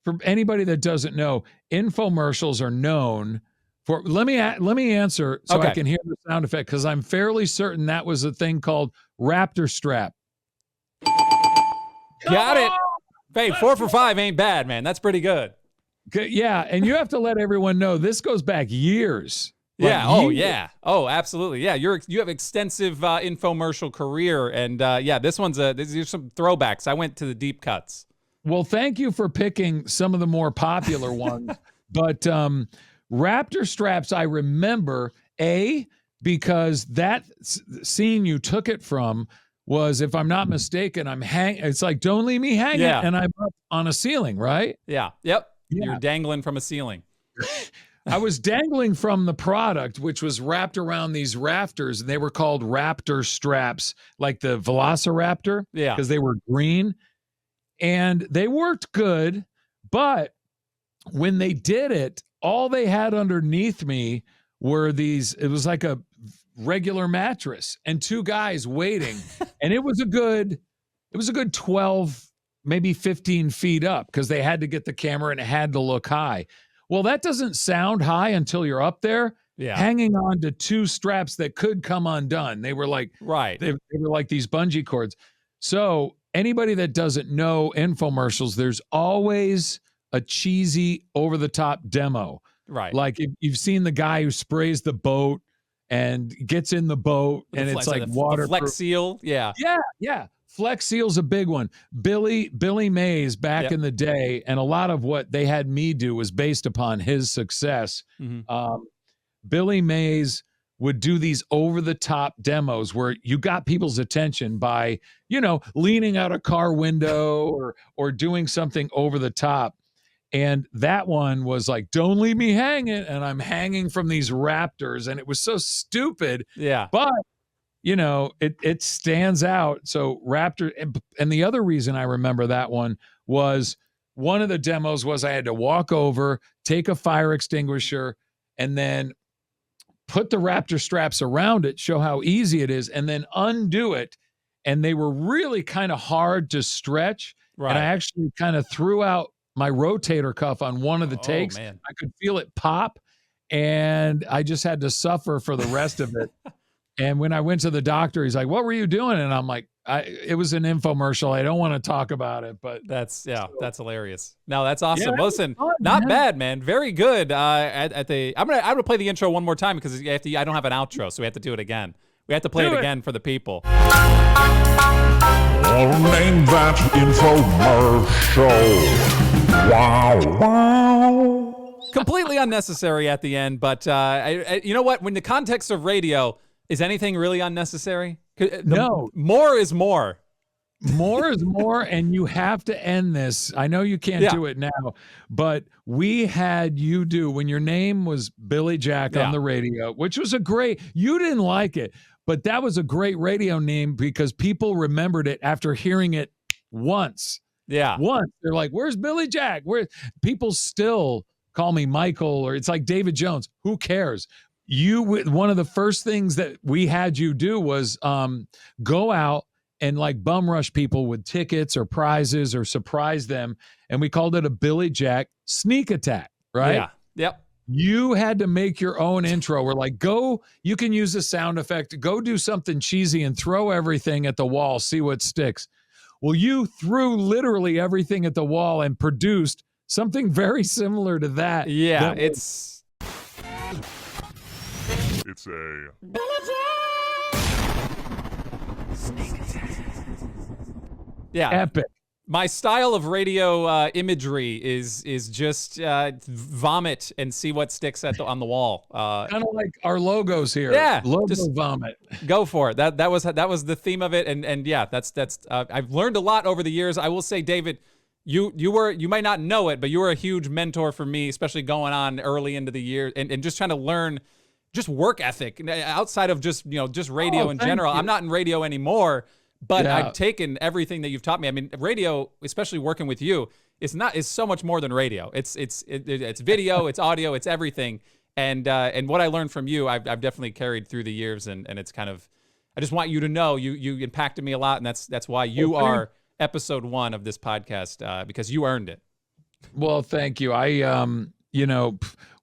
for anybody that doesn't know, infomercials are known for, let me answer so I can hear the sound effect, because I'm fairly certain that was a thing called Raptor Strap. Got it. Hey, 4 for 5 ain't bad, man. That's pretty good. Yeah, and you have to let everyone know this goes back years. Yeah. Oh, yeah. Oh, absolutely. Yeah. You have extensive infomercial career, and this one's these are some throwbacks. I went to the deep cuts. Well, thank you for picking some of the more popular ones. But Raptor straps, I remember, because that scene you took it from was, if I'm not mistaken, it's like, don't leave me hanging, and I'm up on a ceiling, right? Yeah. Yep. Yeah. You're dangling from a ceiling. I was dangling from the product, which was wrapped around these rafters, and they were called Raptor straps, like the Velociraptor, because they were green. And they worked good, but when they did it, all they had underneath me were it was like a regular mattress and two guys waiting. And it was a good 12, maybe 15 feet up, because they had to get the camera and it had to look high. Well, that doesn't sound high until you're up there, hanging on to two straps that could come undone. They were like, they were like these bungee cords. So anybody that doesn't know infomercials, there's always a cheesy over-the-top demo. Right. Like, if you've seen the guy who sprays the boat and gets in the boat, and it's like water. The Flex Seal. Yeah. Yeah. Flex Seal's a big one. Billy Mays back in the day, and a lot of what they had me do was based upon his success. Mm-hmm. Billy Mays would do these over-the-top demos where you got people's attention by, leaning out a car window or doing something over the top. And that one was like, don't leave me hanging. And I'm hanging from these raptors. And it was so stupid. Yeah. But, it stands out. So Raptor, and the other reason I remember that one was, one of the demos was I had to walk over, take a fire extinguisher, and then put the Raptor straps around it, show how easy it is, and then undo it. And they were really kind of hard to stretch. Right. And I actually kind of threw out my rotator cuff on one of the takes. Man. I could feel it pop, and I just had to suffer for the rest of it. And when I went to the doctor, he's like, what were you doing? And I'm like, it was an infomercial. I don't want to talk about it, but that's hilarious. No, that's awesome. Yeah, listen, fun, not bad, man. Very good. I'm gonna play the intro one more time, because I don't have an outro, so we have to do it again. We have to play it again for the people. I'll name that infomercial. Wow. Completely unnecessary at the end, but you know what? When the context of radio, is anything really unnecessary? No. More is more. More is more, and you have to end this. I know you can't do it now, but we had you do, when your name was Billy Jack on the radio, which was you didn't like it, but that was a great radio name because people remembered it after hearing it once. Yeah. Once. They're like, where's Billy Jack? People still call me Michael, or it's like David Jones. Who cares? One of the first things that we had you do was go out and like bum rush people with tickets or prizes or surprise them. And we called it a Billy Jack sneak attack, right? Yeah. Yep. You had to make your own intro. We're like, you can use a sound effect, go do something cheesy and throw everything at the wall, see what sticks. Well, you threw literally everything at the wall and produced something very similar to that. Yeah, It's a epic. My style of radio imagery is just vomit and see what sticks on the wall. Kind of like our logos here. Yeah, logo just vomit. Go for it. That was the theme of it, and yeah, that's I've learned a lot over the years. I will say, David, you might not know it, but you were a huge mentor for me, especially going on early into the year and just trying to learn just work ethic outside of just radio in general. You. I'm not in radio anymore. But I've taken everything that you've taught me. I mean, radio, especially working with you, is so much more than radio. It's video, it's audio, it's everything. And what I learned from you, I've definitely carried through the years. And it's kind of, I just want you to know you impacted me a lot, and that's why you are episode 1 of this podcast, because you earned it. Well, thank you. I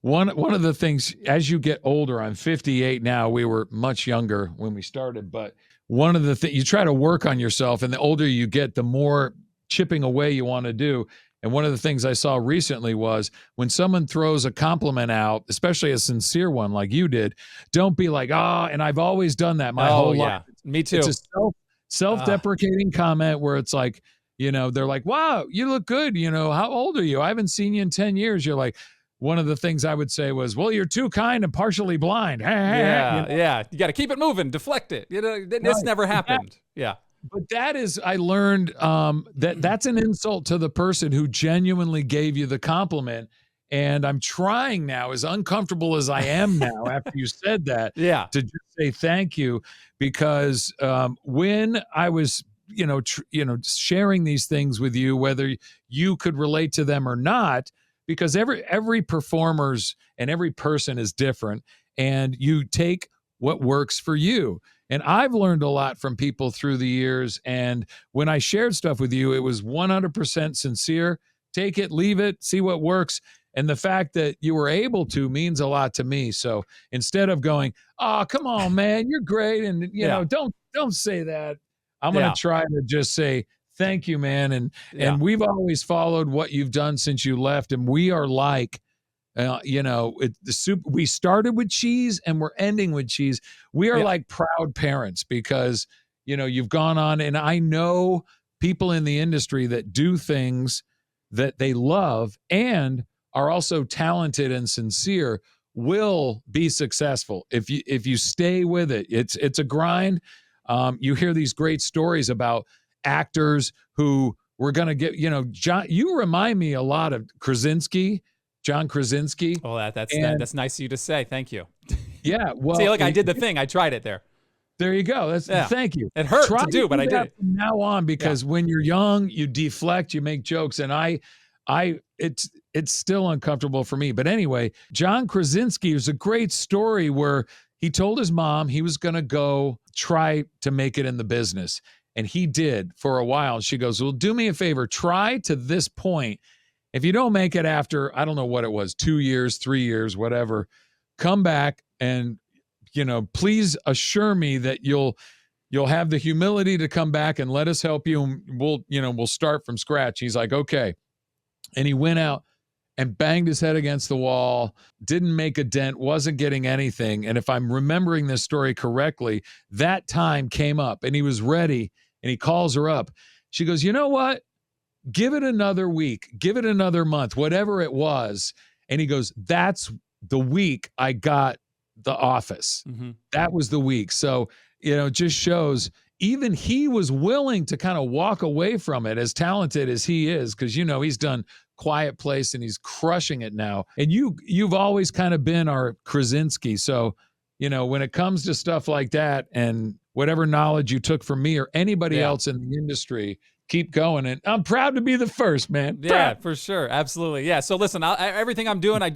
one of the things, as you get older, I'm 58 now. We were much younger when we started, but one of the things, you try to work on yourself, and the older you get, the more chipping away you want to do. And one of the things I saw recently was when someone throws a compliment out, especially a sincere one like you did, don't be like, and I've always done that my whole life. Me too. It's a self-deprecating comment where it's like, they're like, wow, you look good. How old are you? I haven't seen you in 10 years. You're like, one of the things I would say was, well, you're too kind and partially blind. Yeah. You got to keep it moving, deflect it. This never happened. But that is, I learned that's an insult to the person who genuinely gave you the compliment. And I'm trying now, as uncomfortable as I am now after you said that, to just say thank you, because when I was, sharing these things with you, whether you could relate to them or not, because every performer's and every person is different, and you take what works for you. And I've learned a lot from people through the years. And when I shared stuff with you, it was 100% sincere. Take it, leave it, see what works. And the fact that you were able to means a lot to me. So instead of going, oh, come on, man, you're great, and don't say that, I'm going to try to just say, thank you, man. And we've always followed what you've done since you left. And we are like, we started with cheese and we're ending with cheese. We are like proud parents because, you've gone on, and I know people in the industry that do things that they love and are also talented and sincere will be successful if you stay with it. It's a grind. You hear these great stories about actors who were going to get, John, you remind me a lot of John Krasinski. Oh, that's nice of you to say. Thank you. Yeah. Well, see, look, I did the thing. I tried it there. There you go. Thank you. It hurt to do, but I did it from now on, because when you're young, you deflect, you make jokes, and it's still uncomfortable for me. But anyway, John Krasinski is a great story where he told his mom he was going to go try to make it in the business. And he did for a while. And she goes, well, do me a favor, try to this point. If you don't make it after, I don't know what it was, 2 years, 3 years, whatever, come back and, please assure me that you'll have the humility to come back and let us help you. And we'll start from scratch. He's like, okay. And he went out and banged his head against the wall, didn't make a dent, wasn't getting anything. And if I'm remembering this story correctly, that time came up and he was ready, and he calls her up. She goes, you know what? Give it another week, give it another month, whatever it was. And he goes, that's the week I got the office. Mm-hmm. That was the week. So, it just shows even he was willing to kind of walk away from it, as talented as he is, because, he's done Quiet Place and he's crushing it now. And you've always kind of been our Krasinski. So, when it comes to stuff like that, and whatever knowledge you took from me or anybody else in the industry, keep going. And I'm proud to be the first, man. Yeah, for sure. Absolutely. Yeah. So listen, everything I'm doing, I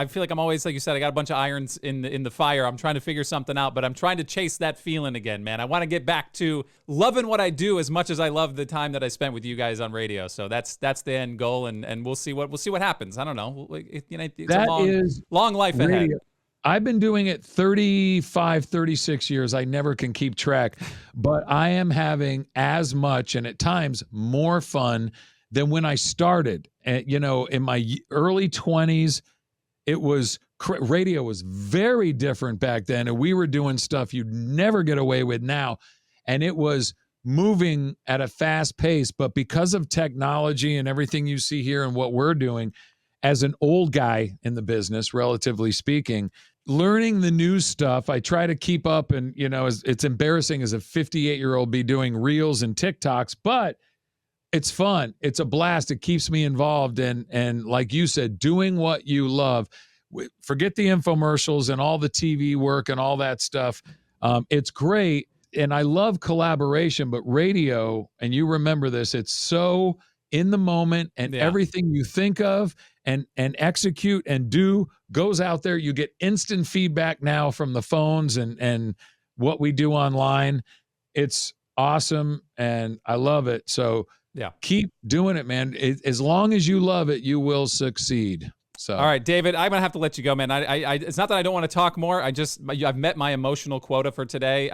feel like I'm always, like you said, I got a bunch of irons in the fire. I'm trying to figure something out, but I'm trying to chase that feeling again, man. I want to get back to loving what I do as much as I love the time that I spent with you guys on radio. So that's the end goal, and we'll see what happens. I don't know. It's a long life ahead. Radio. I've been doing it 35, 36 years. I never can keep track, but I am having as much and at times more fun than when I started. And, in my early 20s, radio was very different back then. And we were doing stuff you'd never get away with now. And it was moving at a fast pace. But because of technology and everything you see here and what we're doing, as an old guy in the business, relatively speaking, learning the new stuff, I try to keep up. And, it's embarrassing as a 58-year-old be doing reels and TikToks, but it's fun. It's a blast. It keeps me involved. And like you said, doing what you love. Forget the infomercials and all the TV work and all that stuff. It's great. And I love collaboration, but radio, and you remember this, it's so in the moment, and everything you think of and execute and do goes out there. You get instant feedback now from the phones and what we do online. It's awesome, and I love it. So keep doing it, man. As long as you love it, you will succeed. So All right, David, I'm gonna have to let you go, man. It's not that I don't want to talk more. I've met my emotional quota for today.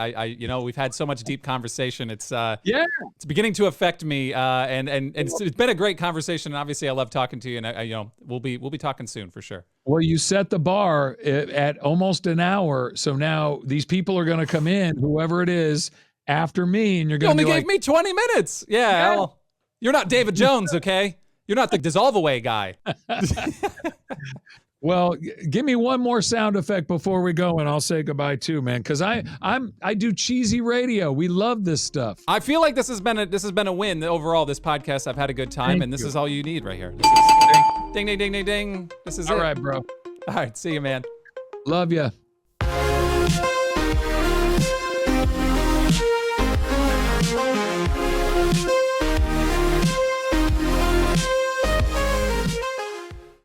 We've had so much deep conversation. It's it's beginning to affect me. And it's been a great conversation. And obviously, I love talking to you. And we'll be talking soon for sure. Well, you set the bar at almost an hour, so now these people are going to come in, whoever it is, after me, and you're going to only gave me 20 minutes. Yeah. Well, you're not David Jones, okay? You're not the dissolve away guy. Well, give me one more sound effect before we go, and I'll say goodbye too, man. Because I do cheesy radio. We love this stuff. I feel like this has been a win overall. This podcast, I've had a good time, and this is all you need right here. This is ding ding ding ding ding. This is all right, bro. All right, see you, man. Love you.